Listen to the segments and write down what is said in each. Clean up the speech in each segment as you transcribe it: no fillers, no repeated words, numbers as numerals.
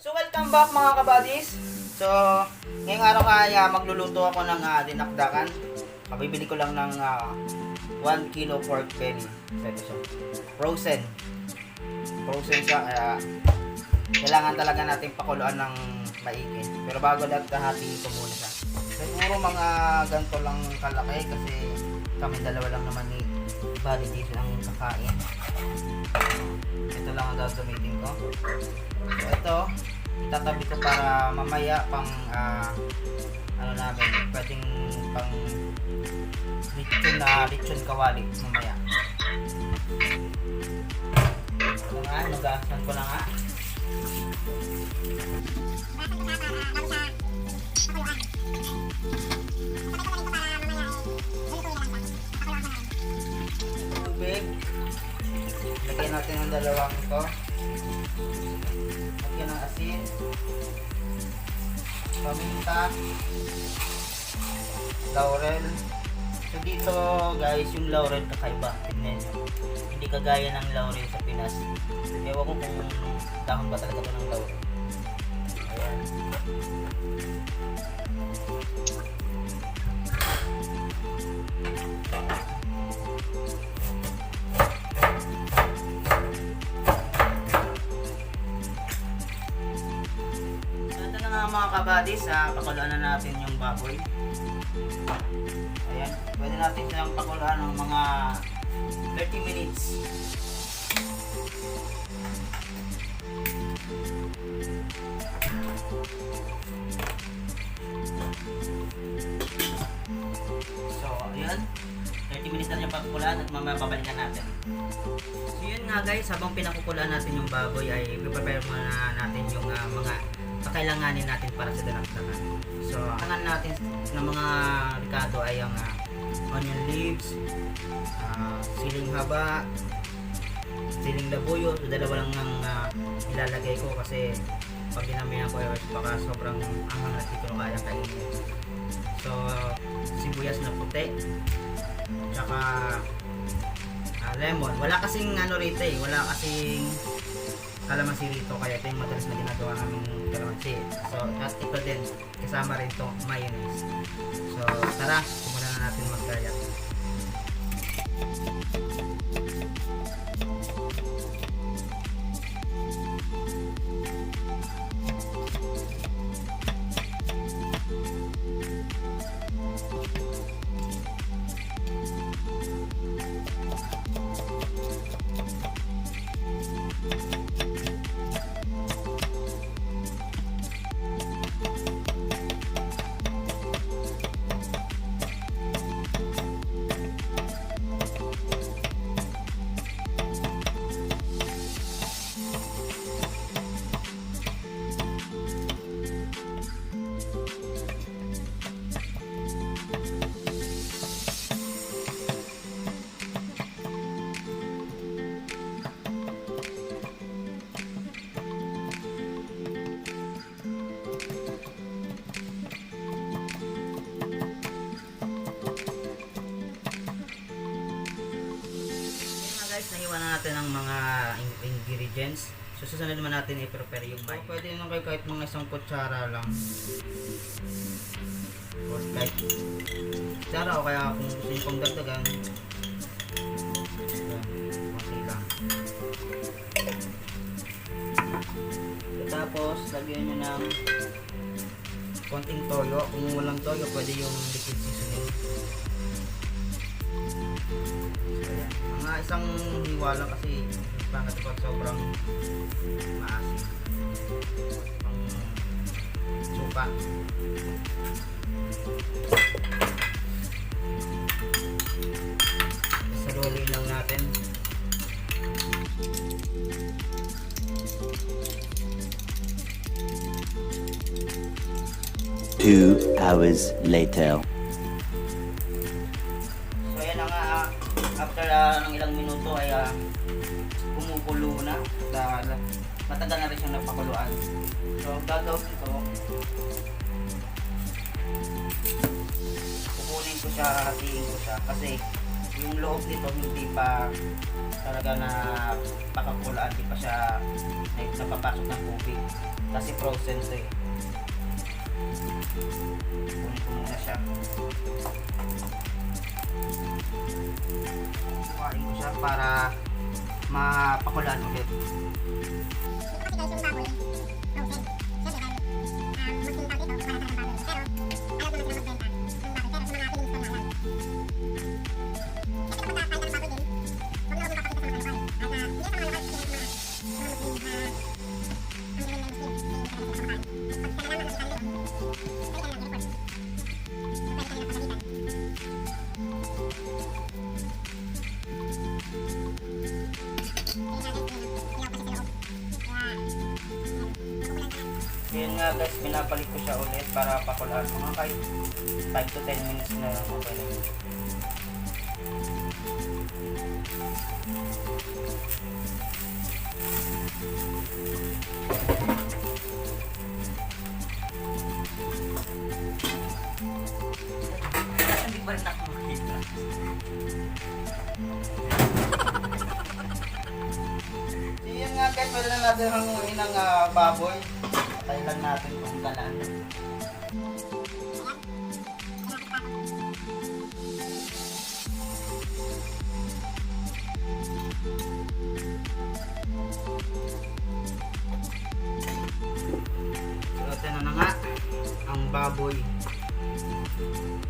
So welcome back mga kabadis. So ngayong araw kaya magluluto ako ng dinakdakan. Bibili ko lang ng 1 kilo pork belly. Ito siya. Frozen. Frozen siya kaya kailangan talaga natin pakuluan ng maigi. Pero bago lahat hahatiin ko muna siya. Siguro mga ganito lang kalaki kasi kami dalawa lang naman ni Buddy dito ang kakain. Ito lang ang gagamitin ko. So ito, itatabi ko para mamaya pang ano namin, pwedeng pang lechon kawali mamaya. Ito nga, nugasan ko na nga. Tubig. Lagyan natin ang dalawang ito. Lagyan ng asin, paminta, laurel. So dito guys, yung laurel kakaiba. Tignan nyo. Hindi kagaya ng laurel sa Pinas. Ewan ko kung dahon ba talaga ito ng laurel. Ayan. Mga kabadis, pakuluan na natin yung baboy. Ayan, pwede natin silang pakuluan ng mga 30 minutes. So, ayan, 30 minutes na yung pakuluan at mamaya babalikan natin. So yun nga guys, habang pinakukulaan natin yung baboy ay prepare muna natin yung mga kailanganin natin para sa dinakdakan. So, kailangan natin ng mga ricado ay ang onion leaves, siling haba, siling labuyo. So, dalawa lang ang ilalagay ko kasi pag dinamihan ko baka sobrang anghang na dito kaya kainin. So, sibuyas na puti, tsaka lemon. Wala kasing ano rito eh, wala kasing kalamansi rito kaya ito yung madalas na ginagawa namin kalamansi. So at ito din kasama rin to mayonnaise. So tara, simulan na natin maggayat. Nahiwa na natin ang mga ingredients. So susunod naman natin i-prepare yung mayonnaise. So, pwede naman kayo kahit mga isang kutsara lang. O kahit kutsara o kaya kung gusto nyo pang dagdagan. Konti lang. So, tapos lagyan nyo ng konting toyo. Kung walang toyo, pwede yung liquid seasoning. Isang hiwa lang kasi bakit pag sobrang maasim pang suka. Saluhin lang natin. Two hours later. After ng ilang minuto ay kumukulo na. Matagal na rin siyang napakuluan. So, gagawin ko, kukunin ko siya, hatiin ko siya kasi yung loob nito hindi pa talaga na pakakulaan, hindi pa siya napapasok ng tubig kasi frozen to eh. Kunin ko muna siya. Kuhain ko siya para mapakulaan ulit. Yun nga guys, binabalik ko siya ulit para pakulaan mga kahit 5 to 10 minutes na lang okay na yun. Hindi ba rin ako makita? Yun nga guys, pwede na natin hanguin ng baboy. Patay lang natin kung kalaan. So, ito na nga ang baboy.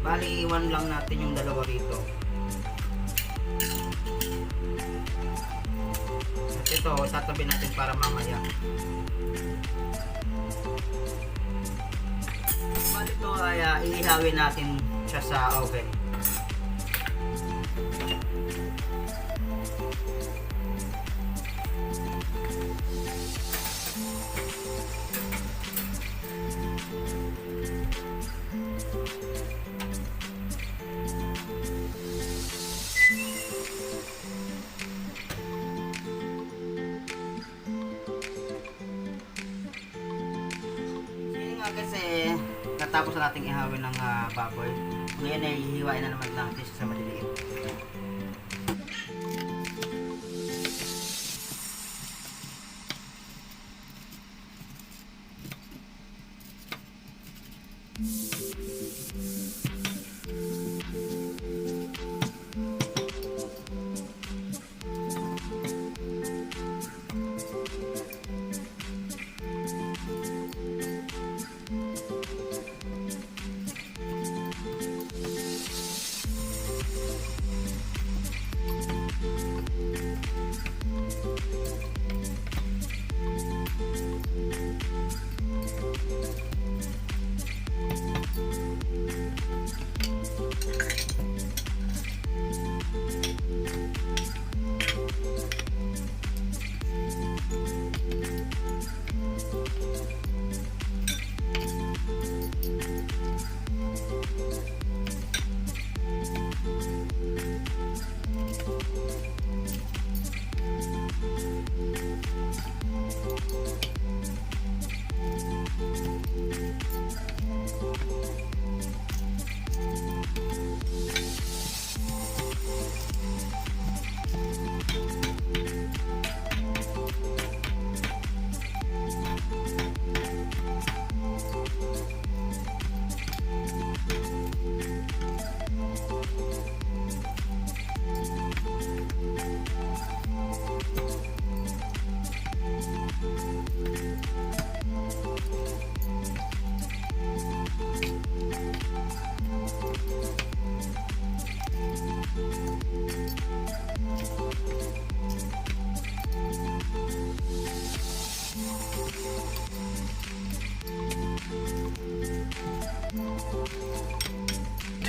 Bali, iwan lang natin yung dalawa rito. At ito, tatabi natin para mamaya. Bali, ito ay ihawin natin siya sa oven. Kasi natapos na nating ihawin ng baboy. Ngayon ay hihiwain na naman natin siya sa maliliit.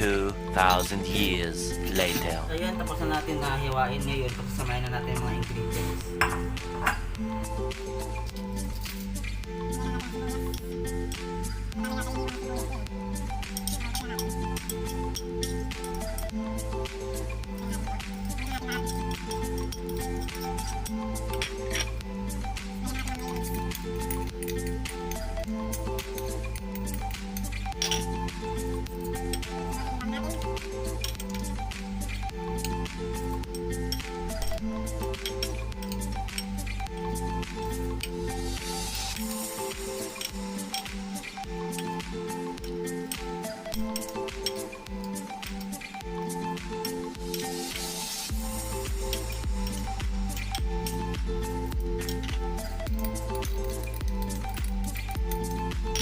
"2,000 years later." So yun, tapos na natin na hiwain ngayon. Pagsasamahin na natin yung mga ingredients.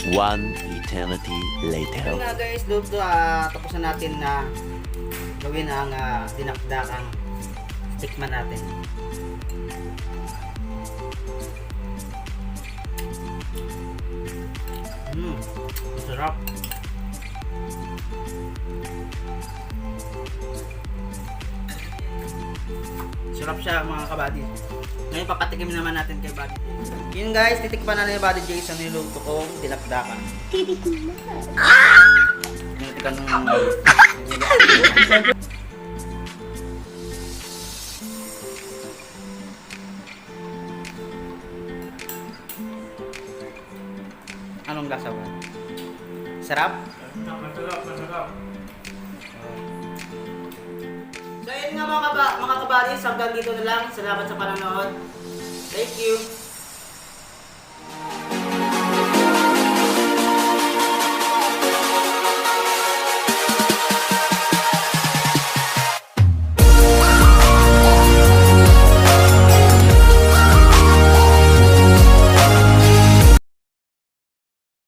One eternity Yun later. nga guys, tapos na natin na gawin ang dinakdakang tikman natin. Masarap. Sarap siya mga kabady. Ngayon papatikim naman natin kay Buddy Jason. Yun guys, titikpan na ni Buddy Jason niluto kong dinakdakan. Tinitikan ng anong lasa ba? Sarap? Masarap. So yun nga mga kabadis, hanggang dito na lang. Salamat sa panonood. Thank you.